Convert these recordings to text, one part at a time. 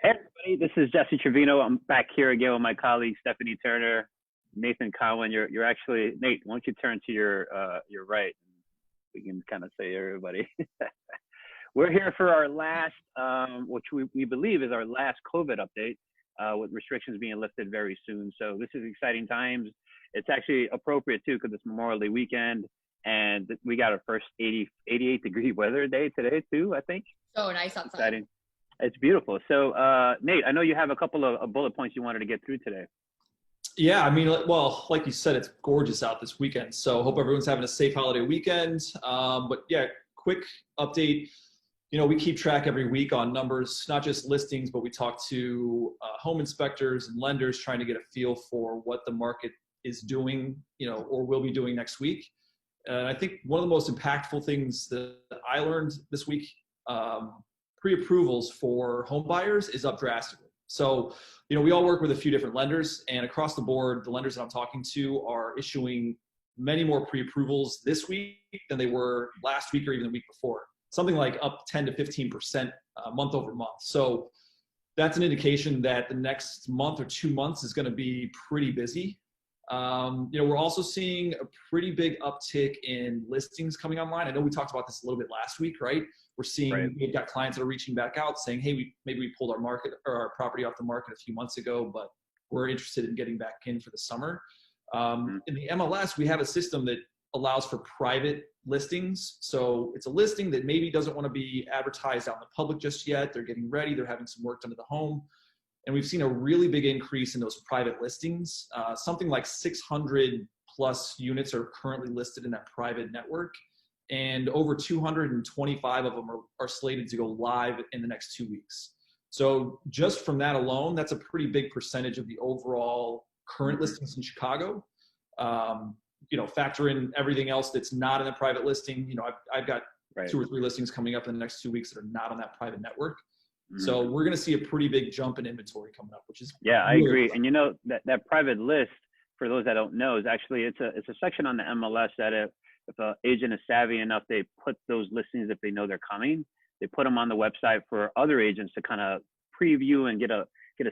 Hey everybody, this is Jesse Trevino. I'm back here again with my colleague Stephanie Turner, Nathan Cowan. You're actually Nate. Why don't you turn to your right? We can kind of say everybody. We're here for our last, which we believe is our last COVID update, with restrictions being lifted very soon. So this is exciting times. It's actually appropriate too because it's Memorial Day weekend, and we got our first 88-degree weather day today too. I think. So nice outside. Exciting. It's beautiful. So, Nate, I know you have a couple of bullet points you wanted to get through today. Yeah, I mean, well, like you said, it's gorgeous out this weekend. So hope everyone's having a safe holiday weekend. But yeah, quick update. You know, we keep track every week on numbers, not just listings, but we talk to home inspectors and lenders trying to get a feel for what the market is doing, or will be doing next week. And I think one of the most impactful things that I learned this week, pre-approvals for home buyers is up drastically. So, we all work with a few different lenders, and across the board, the lenders that I'm talking to are issuing many more pre-approvals this week than they were last week or even the week before. Something like up 10 to 15% month over month. So that's an indication that the next month or 2 months is going to be pretty busy. We're also seeing a pretty big uptick in listings coming online. I know we talked about this a little bit last week, right? We're seeing We've got clients that are reaching back out saying, hey, maybe we pulled our property off the market a few months ago, but we're interested in getting back in for the summer. In the MLS, we have a system that allows for private listings. So it's a listing that maybe doesn't want to be advertised out in the public just yet. They're getting ready. They're having some work done to the home. And we've seen a really big increase in those private listings. Something like 600 plus units are currently listed in that private network. And over 225 of them are slated to go live in the next 2 weeks. So just from that alone, that's a pretty big percentage of the overall current listings in Chicago. Factor in everything else that's not in the private listing. I've got 2 or 3 listings coming up in the next 2 weeks that are not on that private network. So we're going to see a pretty big jump in inventory coming up, which is I agree. Fun. And that private list, for those that don't know, is actually it's a section on the MLS that if an agent is savvy enough, they put those listings, if they know they're coming, they put them on the website for other agents to kind of preview and get a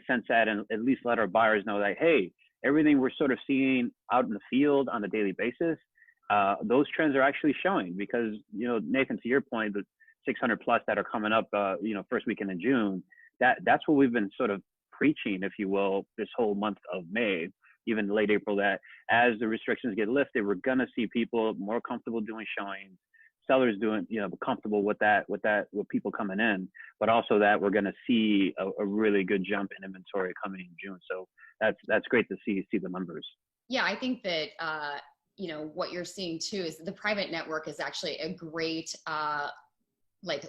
sense at, and at least let our buyers know that, hey, everything we're sort of seeing out in the field on a daily basis, those trends are actually showing. Because Nathan, to your point, the 600 plus that are coming up, first weekend in June, that's what we've been sort of preaching, if you will, this whole month of May, even late April, that as the restrictions get lifted, we're going to see people more comfortable doing showings, sellers doing, comfortable with people coming in, but also that we're going to see a really good jump in inventory coming in June. So that's great to see the numbers. Yeah, I think that, what you're seeing too is the private network is actually a great,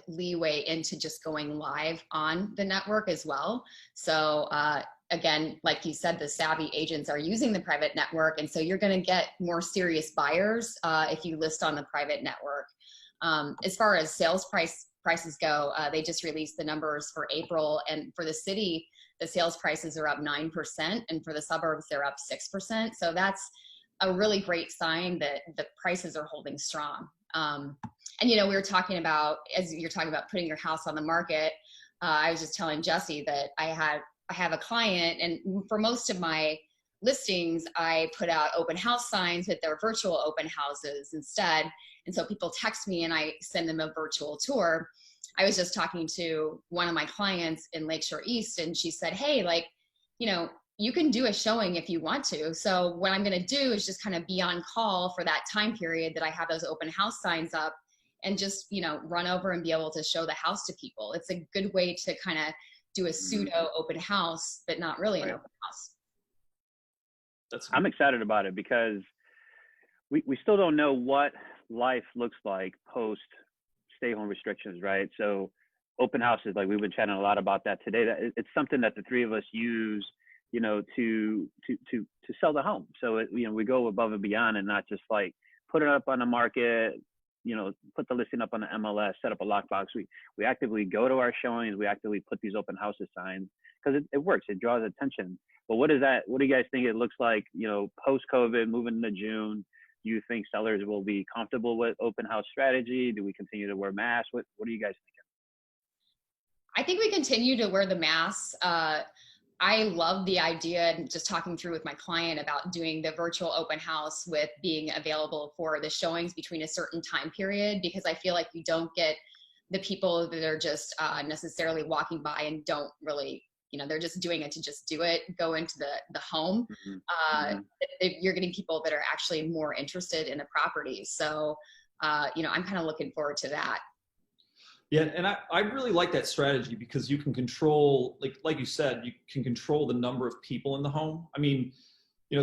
leeway into just going live on the network as well. So again, like you said, the savvy agents are using the private network. And so you're going to get more serious buyers if you list on the private network. As far as sales prices go, they just released the numbers for April, and for the city, the sales prices are up 9%, and for the suburbs, they're up 6%. So that's a really great sign that the prices are holding strong. And we were talking about, as you're talking about putting your house on the market, I was just telling Jesse that I have a client, and for most of my listings, I put out open house signs, but they're virtual open houses instead. And so people text me and I send them a virtual tour. I was just talking to one of my clients in Lakeshore East, and she said, hey, you can do a showing if you want to. So what I'm going to do is just kind of be on call for that time period that I have those open house signs up, and just, run over and be able to show the house to people. It's a good way to kind of do a pseudo open house, but not really an open house. I'm excited about it because we still don't know what life looks like post stay home restrictions, right? So open houses, like we've been chatting a lot about that today. That it's something that the three of us use, to sell the home. So we go above and beyond, and not just like put it up on the market, put the listing up on the MLS, set up a lockbox. We actively go to our showings. We actively put these open houses signs because it works. It draws attention. But what do you guys think it looks like, post COVID, moving into June? Do you think sellers will be comfortable with open house strategy? Do we continue to wear masks? What are you guys I think we continue to wear the masks. I love the idea, and just talking through with my client about doing the virtual open house with being available for the showings between a certain time period, because I feel like you don't get the people that are just necessarily walking by and don't really, they're just doing it to just do it, go into the home. Mhm. Uh, Mhm. you're getting people that are actually more interested in the property. So, I'm kind of looking forward to that. Yeah, and I really like that strategy because you can control, like you said, you can control the number of people in the home. I mean,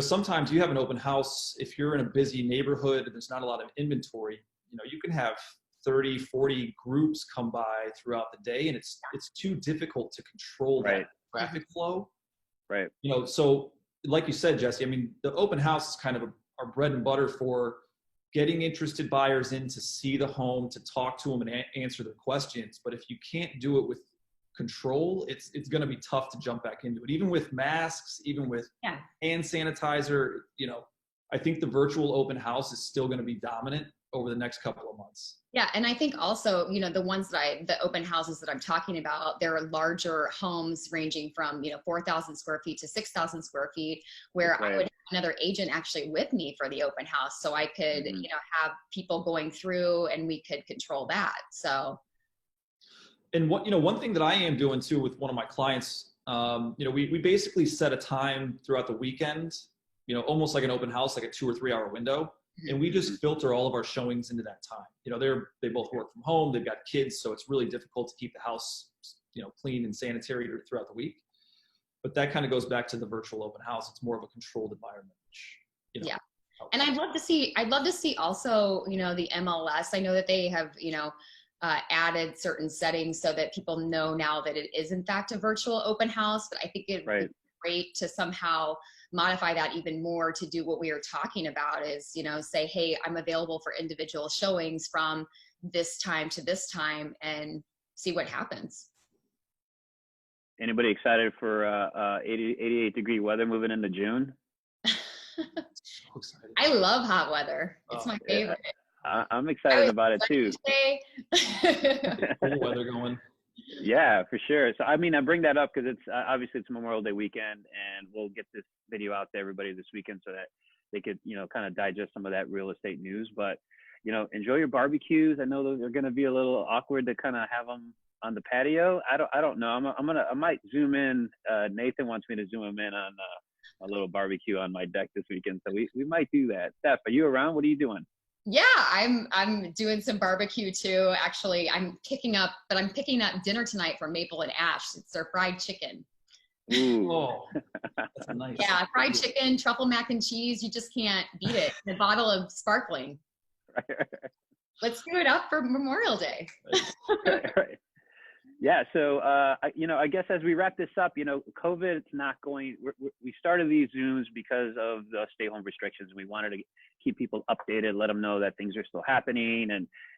sometimes you have an open house, if you're in a busy neighborhood and there's not a lot of inventory, you can have 30, 40 groups come by throughout the day, and it's too difficult to control that Right. traffic flow. Right. So like you said, Jesse, I mean, the open house is kind of our bread and butter for getting interested buyers in to see the home, to talk to them and answer their questions. But if you can't do it with control, it's going to be tough to jump back into it. Even with masks, even with hand sanitizer, I think the virtual open house is still going to be dominant over the next couple of months. Yeah, and I think also, the open houses that I'm talking about, there are larger homes ranging from, 4,000 square feet to 6,000 square feet, where Right. I would have another agent actually with me for the open house. So I could, Mhm. have people going through and we could control that. So. And one thing that I am doing too with one of my clients, we basically set a time throughout the weekend, almost like an open house, like a 2 or 3 hour window. And we just filter all of our showings into that time. They both work from home. They've got kids, so it's really difficult to keep the house, clean and sanitary throughout the week. But that kind of goes back to the virtual open house. It's more of a controlled environment, which, Yeah. And I'd love to see also, the MLS. I know that they have, added certain settings so that people know now that it is in fact a virtual open house. But I think it would be great to somehow modify that even more to do what we were talking about is, say, hey, I'm available for individual showings from this time to this time, and see what happens. Anybody excited for 88-degree weather moving into June? So excited. I love hot weather. It's my favorite. I'm excited about it too. Cool weather going. Yeah, for sure. So I mean, I bring that up because it's obviously it's Memorial Day weekend, and we'll get this video out to everybody this weekend so that they could, kind of digest some of that real estate news. But enjoy your barbecues. I know they're going to be a little awkward to kind of have them on the patio. I don't know. I might zoom in. Nathan wants me to zoom him in on a little barbecue on my deck this weekend, so we might do that. Steph, are you around? What are you doing? Yeah, I'm doing some barbecue too. Actually, I'm picking up dinner tonight from Maple and Ash. It's their fried chicken. Ooh. Oh, that's nice. Yeah, fried chicken, truffle mac and cheese. You just can't beat it. And a bottle of sparkling. Let's do it up for Memorial Day. Right. Yeah. So, I guess as we wrap this up, COVID, it's not going, we started these Zooms because of the stay home restrictions. We wanted to keep people updated, let them know that things are still happening.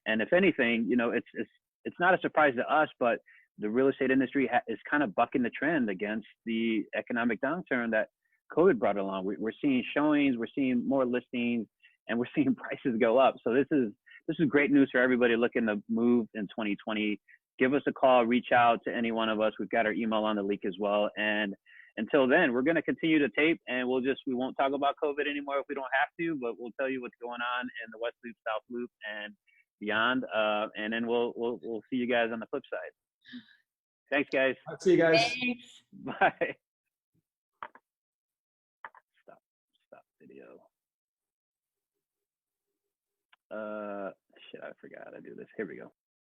And if anything, it's not a surprise to us, but the real estate industry is kind of bucking the trend against the economic downturn that COVID brought along. We're seeing showings, we're seeing more listings, and we're seeing prices go up. So this is great news for everybody looking to move in 2020. Give us a call, reach out to any one of us. We've got our email on the leak as well. And until then, we're going to continue to tape, and we won't talk about COVID anymore if we don't have to, but we'll tell you what's going on in the West Loop, South Loop, and beyond. And then we'll see you guys on the flip side. Thanks, guys. I'll see you guys. Thanks. Bye. Stop video. Shit, I forgot how to do this. Here we go.